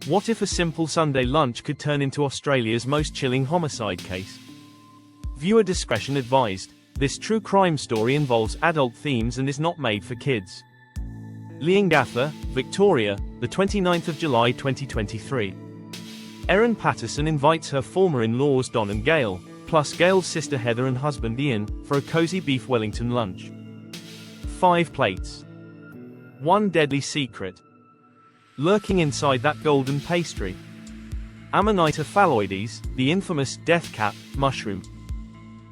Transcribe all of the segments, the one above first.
What if a simple Sunday lunch could turn into Australia's most chilling homicide case? Viewer discretion advised. This true crime story involves adult themes and is not made for kids. Leongatha, Victoria, the 29th of July 2023. Erin Patterson invites her former-in-laws Don and Gail, plus Gail's sister Heather and husband Ian, for a cozy beef Wellington lunch. 5 plates. One deadly secret. Lurking inside that golden pastry. Amanita phalloides, the infamous death cap mushroom.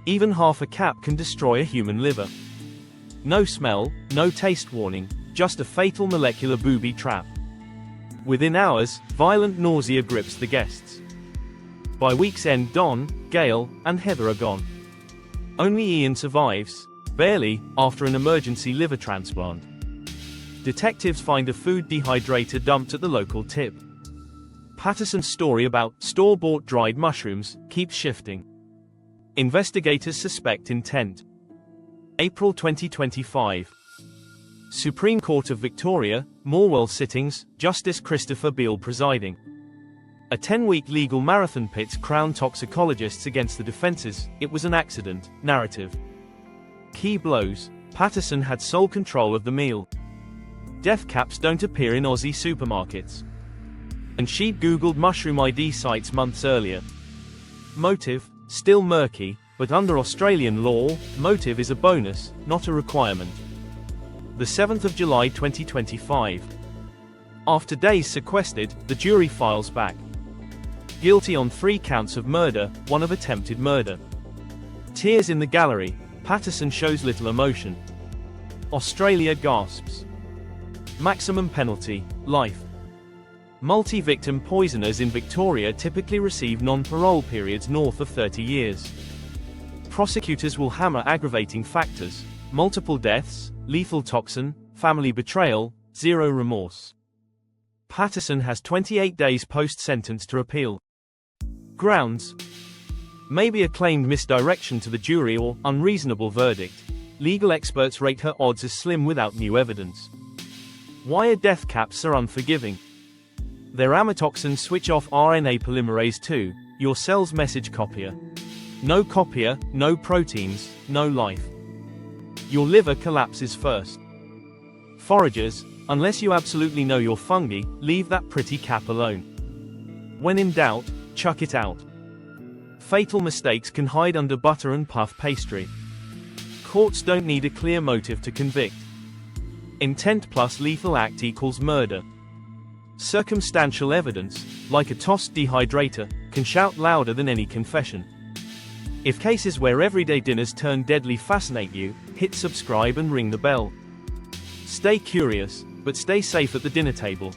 Even half a cap can destroy a human liver. No smell, no taste warning, just a fatal molecular booby trap. Within hours, violent nausea grips the guests. By week's end, Don, Gail, and Heather are gone. Only Ian survives, barely, after an emergency liver transplant. Detectives find a food dehydrator dumped at the local tip. Patterson's story about store-bought dried mushrooms keeps shifting. Investigators suspect intent. April 2025. Supreme Court of Victoria, Morwell sittings, Justice Christopher Beale presiding. A 10-week legal marathon pits Crown toxicologists against the defences, it was an accident, narrative. Key blows, Patterson had sole control of the meal. Death caps don't appear in Aussie supermarkets. And she'd Googled mushroom ID sites months earlier. Motive, still murky, but under Australian law, motive is a bonus, not a requirement. The 7th of July 2025. After days sequestered, the jury files back. Guilty on 3 counts of murder, 1 of attempted murder. Tears in the gallery, Patterson shows little emotion. Australia gasps. Maximum penalty, life. Multi-victim poisoners in Victoria typically receive non-parole periods north of 30 years. Prosecutors will hammer aggravating factors: multiple deaths, lethal toxin, family betrayal, zero remorse. Patterson has 28 days post-sentence to appeal. Grounds: maybe a claimed misdirection to the jury or unreasonable verdict. Legal experts rate her odds as slim without new evidence. Why are death caps so unforgiving? Their amatoxin switch-off RNA polymerase II, your cell's message copier. No copier, no proteins, no life. Your liver collapses first. Foragers, unless you absolutely know your fungi, leave that pretty cap alone. When in doubt, chuck it out. Fatal mistakes can hide under butter and puff pastry. Courts don't need a clear motive to convict. Intent plus lethal act equals murder. Circumstantial evidence, like a tossed dehydrator, can shout louder than any confession. If cases where everyday dinners turn deadly fascinate you, hit subscribe and ring the bell. Stay curious, but stay safe at the dinner table.